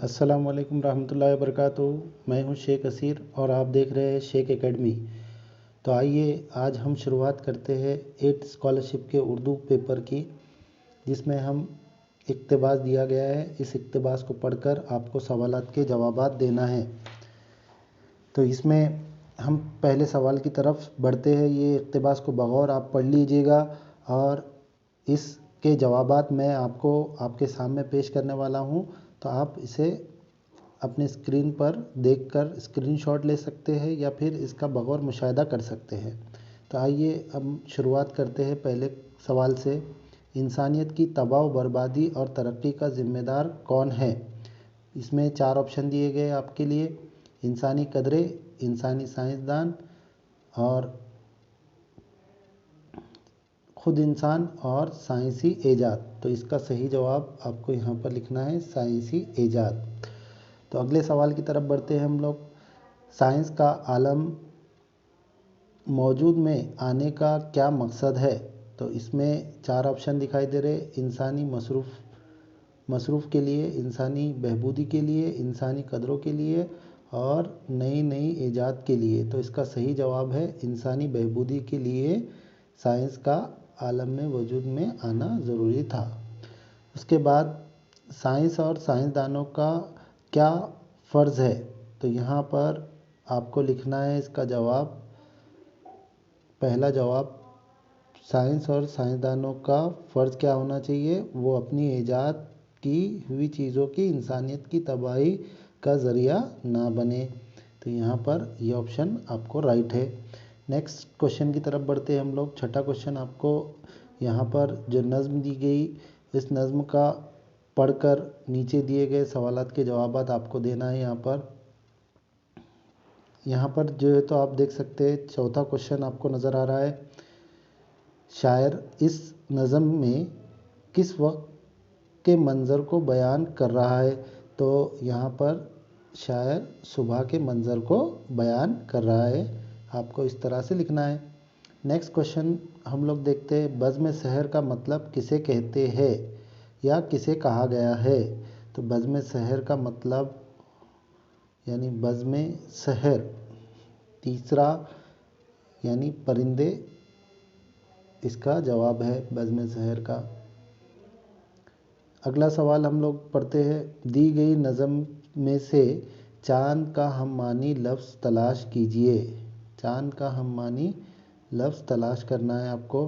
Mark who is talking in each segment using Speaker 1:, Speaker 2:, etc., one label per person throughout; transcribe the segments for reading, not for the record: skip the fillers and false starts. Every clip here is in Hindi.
Speaker 1: अस्सलाम वालेकुम रहमतुल्लाहि वबरकातुहू। मैं हूं शेख असीर और आप देख रहे हैं शेख एकेडमी। तो आइए आज हम शुरुआत करते हैं 8th स्कॉलरशिप के उर्दू पेपर की, जिसमें हम इक़्तिबास दिया गया है। इस इक़्तिबास को पढ़कर आपको सवालात के जवाबात देना है। तो इसमें हम पहले सवाल की तरफ बढ़ते हैं। ये इक़्तिबास को बगौर आप पढ़ लीजिएगा और इसके जवाबात मैं आपको आपके सामने पेश करने वाला हूँ। तो आप इसे अपने स्क्रीन पर देखकर स्क्रीनशॉट ले सकते हैं या फिर इसका बगौर मुशाहिदा कर सकते हैं। तो आइए हम शुरुआत करते हैं पहले सवाल से। इंसानियत की तबाह बर्बादी और तरक्की का ज़िम्मेदार कौन है? इसमें 4 ऑप्शन दिए गए आपके लिए। इंसानी कदरें, इंसानी साइंसदान और खुद इंसान और साइंसी ईजाद। तो इसका सही जवाब आपको यहाँ पर लिखना है साइंसी ईजाद। तो अगले सवाल की तरफ बढ़ते हैं हम लोग। साइंस का आलम मौजूद में आने का क्या मकसद है? तो इसमें 4 ऑप्शन दिखाई दे रहे। इंसानी मसरूफ़ के लिए, इंसानी बहबूदी के लिए, इंसानी कदरों के लिए और नई नई ईजाद के लिए। तो इसका सही जवाब है इंसानी बहबूदी के लिए साइंस का आलम में वजूद में आना ज़रूरी था। उसके बाद साइंस और साइंसदानों का क्या फ़र्ज़ है? तो यहाँ पर आपको लिखना है इसका जवाब। पहला जवाब, साइंस और साइंसदानों का फ़र्ज़ क्या होना चाहिए? वो अपनी ईजाद की हुई चीज़ों की इंसानियत की तबाही का ज़रिया ना बने। तो यहाँ पर ये ऑप्शन आपको राइट है। नेक्स्ट क्वेश्चन की तरफ बढ़ते हैं हम लोग। छठा क्वेश्चन आपको यहाँ पर जो नज़्म दी गई, इस नज़्म का पढ़कर नीचे दिए गए सवालात के जवाबात आपको देना है। यहाँ पर जो है तो आप देख सकते हैं, चौथा क्वेश्चन आपको नज़र आ रहा है। शायर इस नज़्म में किस वक्त के मंज़र को बयान कर रहा है? तो यहाँ पर शायर सुबह के मंज़र को बयान कर रहा है। आपको इस तरह से लिखना है। नेक्स्ट क्वेश्चन हम लोग देखते हैं। बज़्म सहर का मतलब किसे कहते हैं या किसे कहा गया है? तो बज़्म सहर का मतलब यानी बज़्म सहर, तीसरा यानी परिंदे, इसका जवाब है बज़्म सहर का। अगला सवाल हम लोग पढ़ते हैं। दी गई नज़म में से चाँद का हम मानी लफ्ज़ तलाश कीजिए। चाँद का हम मानी लफ्ज़ तलाश करना है आपको।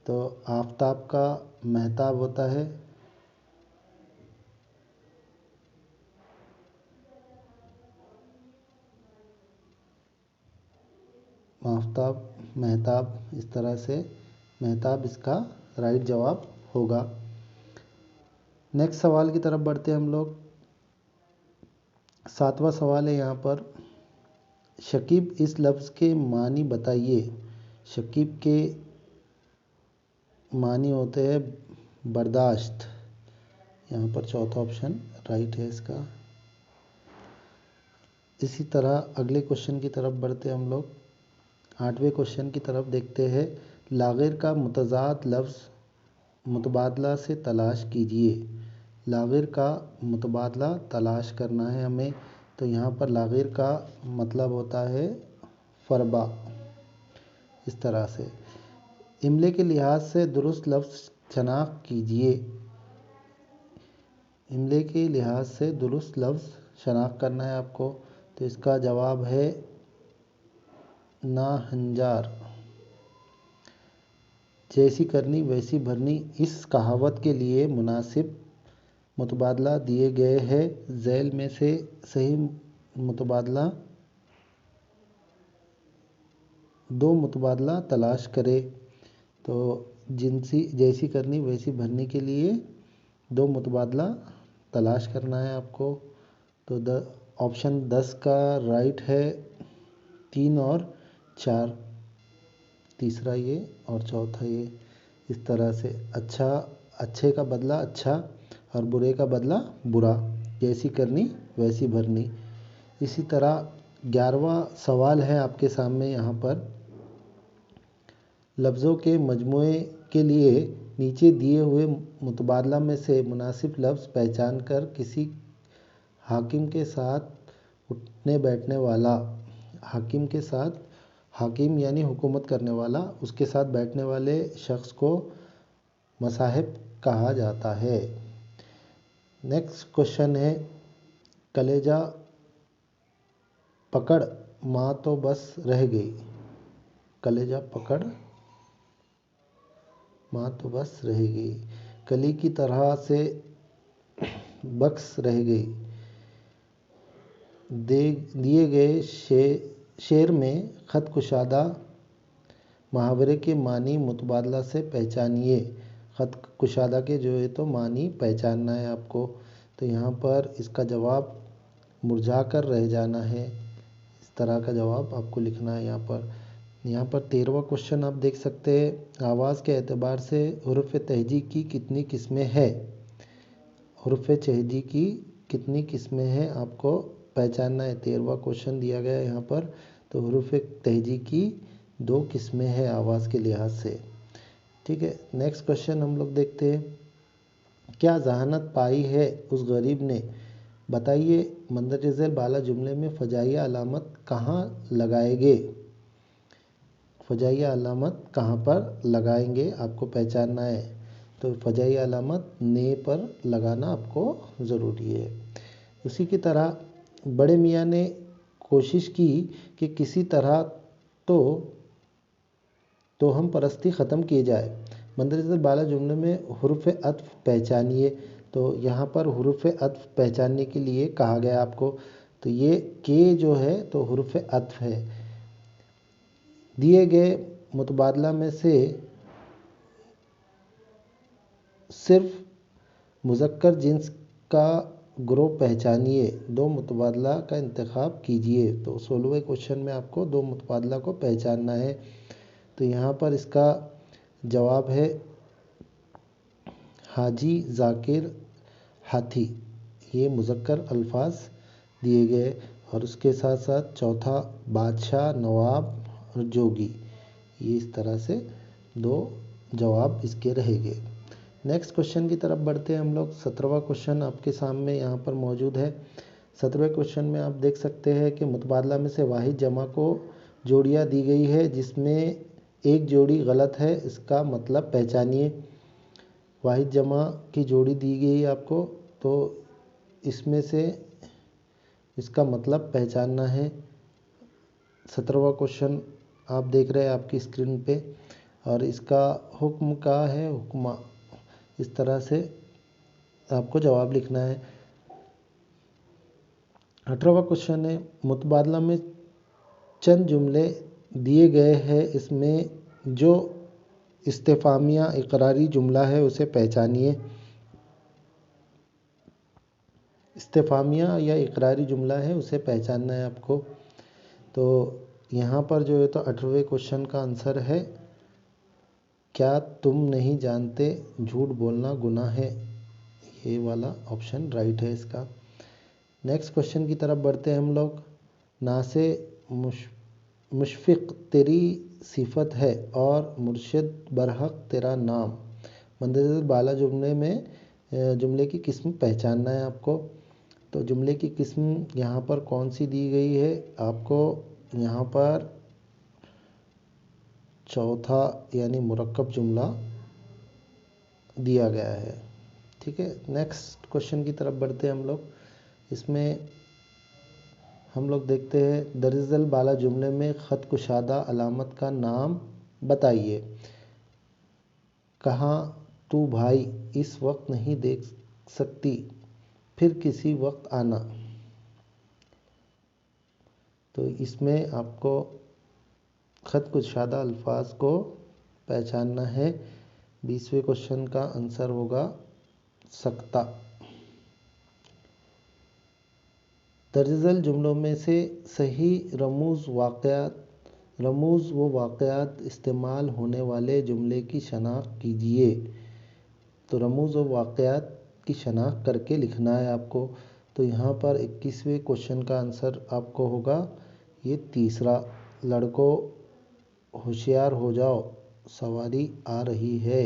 Speaker 1: तो आफ़ताब का महताब होता है। आफ़ताब, महताब, इस तरह से महताब इसका राइट जवाब होगा। नेक्स्ट सवाल की तरफ बढ़ते हैं हम लोग। 7वां सवाल है यहाँ पर। शकीब इस लफ्ज़ के मानी बताइए। शकीब के मानी होते हैं बर्दाश्त। यहाँ पर चौथा ऑप्शन राइट है इसका। इसी तरह अगले क्वेश्चन की तरफ बढ़ते हैं हम लोग। 8वें क्वेश्चन की तरफ देखते हैं। लाग़िर का मुतज़ाद लफ्ज़ मुतबादला से तलाश कीजिए। लाग़िर का मुतबादला तलाश करना है हमें। तो यहाँ पर लाग़िर का मतलब होता है फ़रबा, इस तरह से। इमले के लिहाज से दुरुस्त लफ्ज़ शनाख्त कीजिए। इमले के लिहाज से दुरुस्त लफ्ज़ शनाख्त करना है आपको। तो इसका जवाब है नाहंजार। जैसी करनी वैसी भरनी, इस कहावत के लिए मुनासिब मुतबादला दिए गए हैं। झैल में से सही मुतबादला, 2 मुतबादला तलाश करें। तो जैसी करनी वैसी भरनी के लिए 2 मुतबादला तलाश करना है आपको। तो ऑप्शन 10 का राइट है 3 और 4, तीसरा ये और चौथा ये। इस तरह से अच्छे का बदला अच्छा और बुरे का बदला बुरा, जैसी करनी वैसी भरनी। इसी तरह 11वां सवाल है आपके सामने। यहाँ पर लफ्ज़ों के मजमूए के लिए नीचे दिए हुए मुतबादला में से मुनासिब लफ्ज़ पहचान कर किसी हाकिम के साथ उठने बैठने वाला, हाकिम के साथ, हाकिम यानी हुकूमत करने वाला, उसके साथ बैठने वाले शख्स को मसाहिब कहा जाता है। नेक्स्ट क्वेश्चन है, कलेजा पकड़ माँ तो बस रह गई। कलेजा पकड़ माँ तो बस रह गई। कली की तरह से बक्स रह गई। दिए गए शेर में खत कुशादा मुहावरे के मानी मुतबादला से पहचानिए। खत कुशादा के जो है तो मानी पहचानना है आपको। तो यहाँ पर इसका जवाब मुरझा कर रह जाना है, इस तरह का जवाब आपको लिखना है यहाँ पर। यहाँ पर 13वां क्वेश्चन आप देख सकते हैं, आवाज़ के एतबार से हुरूफ तहजी की कितनी किस्में हैं। हुरूफ तहजी की कितनी किस्में हैं आपको पहचानना है। 13वां क्वेश्चन दिया गया है यहाँ पर। तो हुरूफ तहजी की 2 किस्में हैं आवाज़ के लिहाज से। ठीक है, नेक्स्ट क्वेश्चन हम लोग देखते हैं, क्या जहानत पाई है उस गरीब ने, बताइए मंदरजे झैल बाला जुमले में फजाइया अलामत कहाँ लगाएंगे। फजाइया अलामत कहाँ पर लगाएंगे आपको पहचानना है। तो फजाइया अलामत ने पर लगाना आपको ज़रूरी है। उसी की तरह बड़े मियाँ ने कोशिश की कि किसी तरह तो हम परस्ती ख़त्म की जाए। मंदरजे झैल बाला जुमले में हुरूफ अत्फ पहचानिए। तो यहाँ पर हुरूफ अत्फ पहचानने के लिए कहा गया आपको। तो ये के जो है तो हुरूफ अत्फ है। दिए गए मुतबादला में से सिर्फ मुज़क्कर जिन्स का ग्रुप पहचानिए। 2 मुतबादला का इंतखाब कीजिए। तो 16वें क्वेश्चन में आपको 2 मुतबादला को पहचानना है। तो यहाँ पर इसका जवाब है हाजी, जाकिर, हाथी। ये मुज़क्कर अल्फाज दिए गए। और उसके साथ साथ चौथा बादशाह, नवाब और जोगी। ये इस तरह से 2 जवाब इसके रहेंगे। नेक्स्ट क्वेश्चन की तरफ बढ़ते हैं हम लोग। 17वां क्वेश्चन आपके सामने यहाँ पर मौजूद है। 17वें क्वेश्चन में आप देख सकते हैं कि मुतबादला में से वाहिद जमा को जोड़ियाँ दी गई है जिसमें एक जोड़ी गलत है, इसका मतलब पहचानिए। वाहिद जमा की जोड़ी दी गई आपको, तो इसमें से इसका मतलब पहचानना है। 17वां क्वेश्चन आप देख रहे हैं आपकी स्क्रीन पे, और इसका हुक्म का है हुक्मा। इस तरह से आपको जवाब लिखना है। 18वां क्वेश्चन है, मुतबादला में चंद जुमले दिए गए हैं, इसमें जो इस्तिफामिया इकरारी जुमला है उसे पहचानिए। इस्तिफामिया या इकरारी जुमला है उसे पहचानना है आपको। तो यहाँ पर जो है तो 18वें क्वेश्चन का आंसर है, क्या तुम नहीं जानते झूठ बोलना गुनाह है। ये वाला ऑप्शन राइट है इसका। नेक्स्ट क्वेश्चन की तरफ बढ़ते हैं हम लोग। नासे मुशफ़िक़ तेरी सिफत है और मुर्शिद बरहक तेरा नाम। मंदरजे झैल बाला जुमले में जुमले की किस्म पहचानना है आपको। तो जुमले की किस्म यहाँ पर कौन सी दी गई है आपको, यहाँ पर चौथा यानी मुरक्कब जुमला दिया गया है। ठीक है, नेक्स्ट क्वेश्चन की तरफ बढ़ते हैं हम लोग। इसमें हम लोग देखते हैं, दर्ज झैल बाला जुमले में ख़त कुशादा अलामत का नाम बताइए। कहाँ तू भाई इस वक्त नहीं देख सकती, फिर किसी वक्त आना। तो इसमें आपको ख़त कुशादा अल्फाज को पहचानना है। 20वें क्वेश्चन का आंसर होगा सकता। दर्ज झैल जुमलों में से सही रमूज़ व वाक़यात इस्तेमाल होने वाले जुमले की शनाख्त कीजिए। तो रमूज़ व वाक़यात की शनाख्त करके लिखना है आपको। तो यहाँ पर 21वें क्वेश्चन का आंसर आपको होगा ये तीसरा, लड़कों होशियार हो जाओ सवारी आ रही है।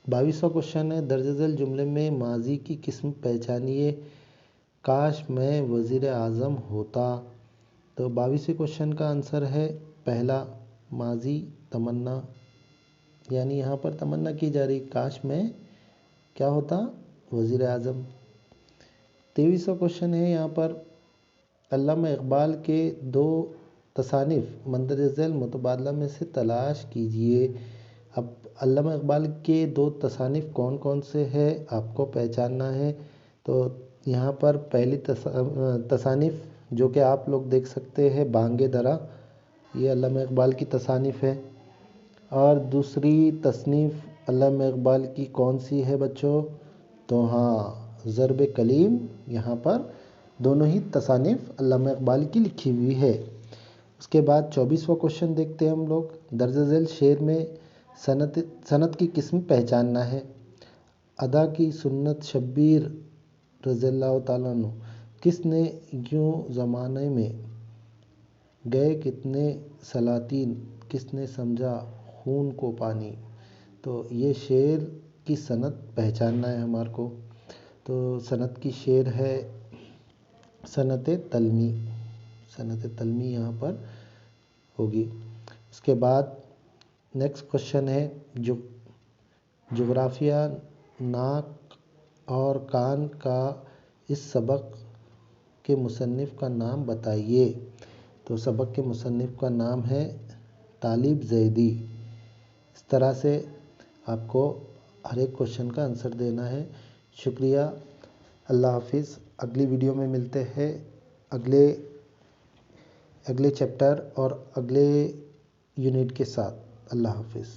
Speaker 1: 22वां क्वेश्चन है, दर्ज झेल जुमले में माजी की किस्म पहचानिए। काश मैं वज़ीर आज़म होता। तो 22वें क्वेश्चन का आंसर है पहला, माजी तमन्ना, यानी यहाँ पर तमन्ना की जा रही, काश मैं क्या होता, वज़ीर आज़म। 23वां क्वेश्चन है यहाँ पर, अल्लामा इकबाल के दो तसानिफ मंदरज झैल मुतबादला में से तलाश कीजिए। अब अल्लामा इकबाल के दो तसानिफ कौन कौन से हैं आपको पहचानना है। तो यहाँ पर पहली तसानिफ जो कि आप लोग देख सकते हैं, बांगे दरा, ये अल्लामा इकबाल की तसानिफ है। और दूसरी तसनीफ़ अल्लामा इकबाल की कौन सी है बच्चों, तो हाँ, ज़र्ब कलीम। यहाँ पर दोनों ही तसानिफ़ अल्लामा इकबाल की लिखी हुई है। उसके बाद 24वां क्वेश्चन देखते हैं हम लोग, दर्ज झेल शेर में सनत की किस्म पहचानना है। अदा की सुन्नत शब्बीर रज़ियल्लाहु ताला अन्हु, किसने यूं ज़माने में गए कितने सलातीन, किसने समझा खून को पानी। तो ये शेर की सनत पहचानना है हमारे को। तो सनत की शेर है सनत तलमी, सनत तलमी यहाँ पर होगी। उसके बाद नेक्स्ट क्वेश्चन है, जो जोग्राफिया नाक और कान का इस सबक के मुसन्निफ़ का नाम बताइए। तो सबक के मुसन्निफ़ का नाम है तालिब ज़ैदी। इस तरह से आपको हर एक क्वेश्चन का आंसर देना है। शुक्रिया, अल्लाह हाफिज़। अगली वीडियो में मिलते हैं अगले चैप्टर और अगले यूनिट के साथ। अल्लाह हाफिज़।